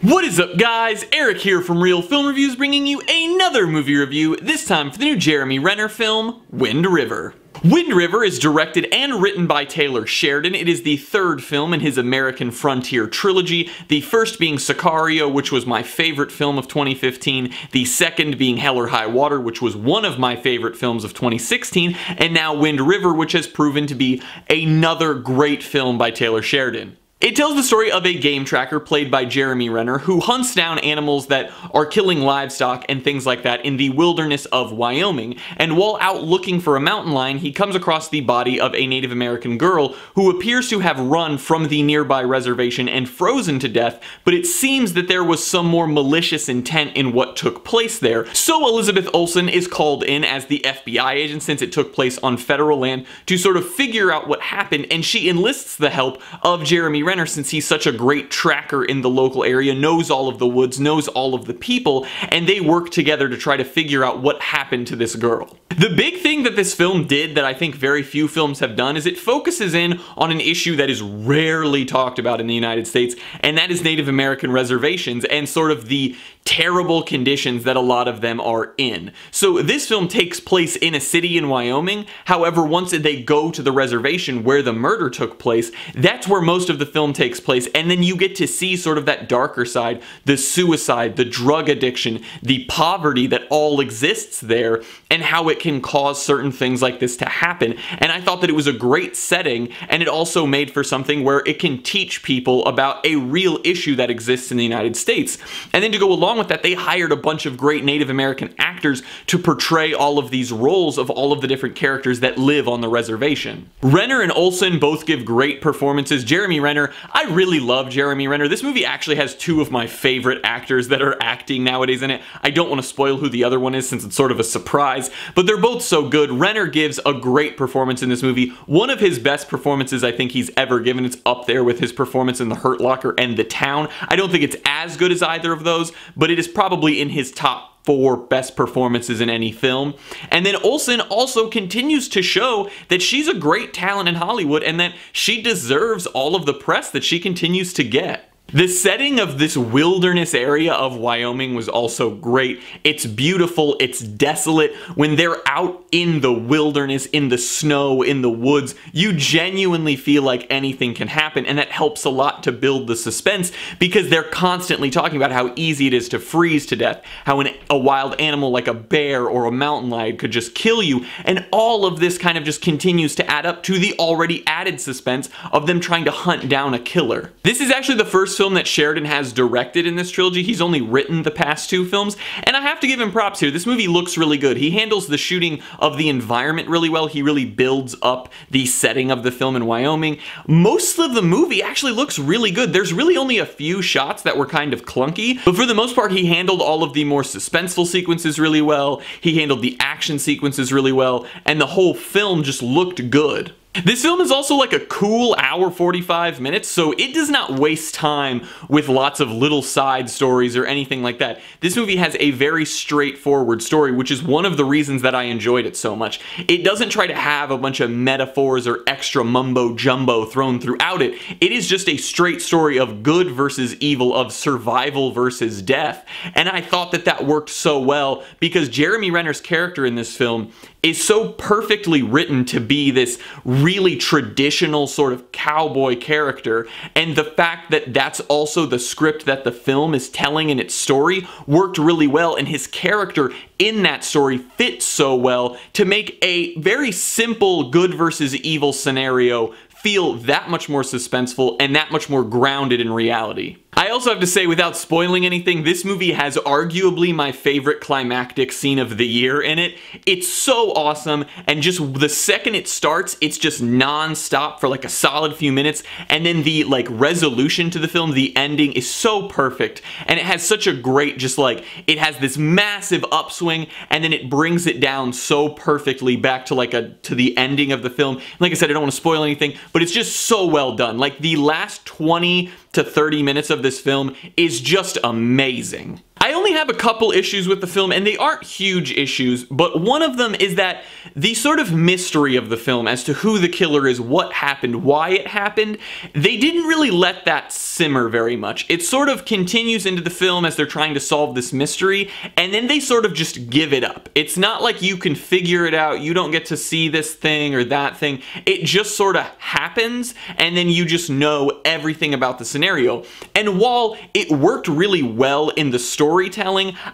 What is up, guys? Eric here from Real Film Reviews, bringing you another movie review, this time for the new Jeremy Renner film, Wind River. Wind River is directed and written by Taylor Sheridan. It is the third film in his American Frontier trilogy, the first being Sicario, which was my favorite film of 2015, the second being Hell or High Water, which was one of my favorite films of 2016, and now Wind River, which has proven to be another great film by Taylor Sheridan. It tells the story of a game tracker played by Jeremy Renner who hunts down animals that are killing livestock and things like that in the wilderness of Wyoming, and while out looking for a mountain lion, he comes across the body of a Native American girl who appears to have run from the nearby reservation and frozen to death, but it seems that there was some more malicious intent in what took place there. So Elizabeth Olsen is called in as the FBI agent, since it took place on federal land, to sort of figure out what happened, and she enlists the help of Jeremy Renner, since he's such a great tracker in the local area, knows all of the woods, knows all of the people, and they work together to try to figure out what happened to this girl. The big thing that this film did that I think very few films have done is it focuses in on an issue that is rarely talked about in the United States, and that is Native American reservations and sort of the terrible conditions that a lot of them are in. So this film takes place in a city in Wyoming. However, once they go to the reservation where the murder took place, that's where most of the film takes place, and then you get to see sort of that darker side, the suicide, the drug addiction, the poverty that all exists there, and how it can cause certain things like this to happen. And I thought that it was a great setting, and it also made for something where it can teach people about a real issue that exists in the United States. And then to go along with that, they hired a bunch of great Native American actors to portray all of these roles of all of the different characters that live on the reservation. Renner and Olsen both give great performances. Jeremy Renner, I really love Jeremy Renner. This movie actually has two of my favorite actors that are acting nowadays in it. I don't want to spoil who the other one is since it's sort of a surprise, but they're both so good. Renner gives a great performance in this movie. One of his best performances I think he's ever given. It's up there with his performance in The Hurt Locker and The Town. I don't think it's as good as either of those, but it is probably in his top 4 best performances in any film. And then Olsen also continues to show that she's a great talent in Hollywood and that she deserves all of the press that she continues to get. The setting of this wilderness area of Wyoming was also great. It's beautiful, it's desolate. When they're out in the wilderness, in the snow, in the woods, you genuinely feel like anything can happen, and that helps a lot to build the suspense because they're constantly talking about how easy it is to freeze to death, how a wild animal like a bear or a mountain lion could just kill you, and all of this kind of just continues to add up to the already added suspense of them trying to hunt down a killer. This is actually the first film that Sheridan has directed in this trilogy. He's only written the past 2 films, and I have to give him props here. This movie looks really good. He handles the shooting of the environment really well. He really builds up the setting of the film in Wyoming. Most of the movie actually looks really good. There's really only a few shots that were kind of clunky, but for the most part, he handled all of the more suspenseful sequences really well. He handled the action sequences really well, and the whole film just looked good. This film is also like a cool hour 45 minutes, so it does not waste time with lots of little side stories or anything like that. This movie has a very straightforward story, which is one of the reasons that I enjoyed it so much. It doesn't try to have a bunch of metaphors or extra mumbo jumbo thrown throughout it. It is just a straight story of good versus evil, of survival versus death. And I thought that that worked so well because Jeremy Renner's character in this film is so perfectly written to be this really traditional sort of cowboy character, and the fact that that's also the script that the film is telling in its story worked really well, and his character in that story fits so well to make a very simple good versus evil scenario feel that much more suspenseful and that much more grounded in reality. I also have to say, without spoiling anything, this movie has arguably my favorite climactic scene of the year in it. It's so awesome, and just the second it starts, it's just non-stop for like a solid few minutes, and then the like resolution to the film, the ending, is so perfect, and it has such a great, just like, it has this massive upswing, and then it brings it down so perfectly back to like to the ending of the film. Like I said, I don't want to spoil anything, but it's just so well done. Like, the last 20 to 30 minutes of this film is just amazing. I only only have a couple issues with the film, and they aren't huge issues, but one of them is that the sort of mystery of the film as to who the killer is, what happened, why it happened, they didn't really let that simmer very much. It sort of continues into the film as they're trying to solve this mystery, and then they sort of just give it up. It's not like you can figure it out, you don't get to see this thing or that thing. It just sort of happens, and then you just know everything about the scenario. And while it worked really well in the storytelling,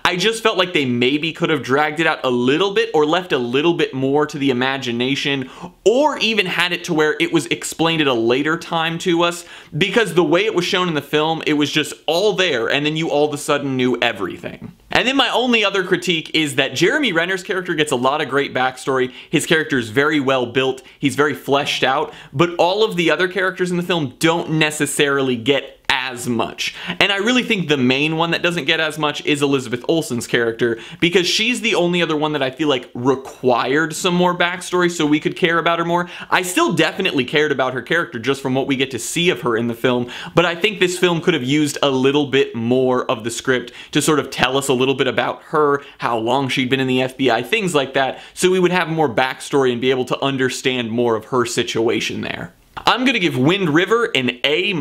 I just felt like they maybe could have dragged it out a little bit or left a little bit more to the imagination, or even had it to where it was explained at a later time to us, because the way it was shown in the film, it was just all there, and then you all of a sudden knew everything. And then my only other critique is that Jeremy Renner's character gets a lot of great backstory. His character is very well built, he's very fleshed out, but all of the other characters in the film don't necessarily get as much. And I really think the main one that doesn't get as much is Elizabeth Olsen's character, because she's the only other one that I feel like required some more backstory so we could care about her more. I still definitely cared about her character just from what we get to see of her in the film, but I think this film could have used a little bit more of the script to sort of tell us a little bit about her, how long she'd been in the FBI, things like that, so we would have more backstory and be able to understand more of her situation there. I'm gonna give Wind River an A-.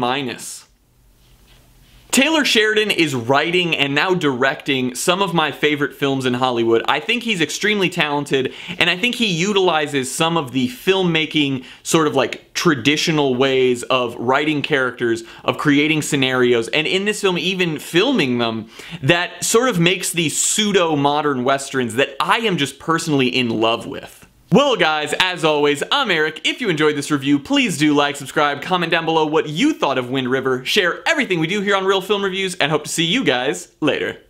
Taylor Sheridan is writing and now directing some of my favorite films in Hollywood. I think he's extremely talented, and I think he utilizes some of the filmmaking sort of like traditional ways of writing characters, of creating scenarios, and in this film even filming them, that sort of makes these pseudo-modern westerns that I am just personally in love with. Well guys, as always, I'm Eric. If you enjoyed this review, please do like, subscribe, comment down below what you thought of Wind River, share everything we do here on Real Film Reviews, and hope to see you guys later.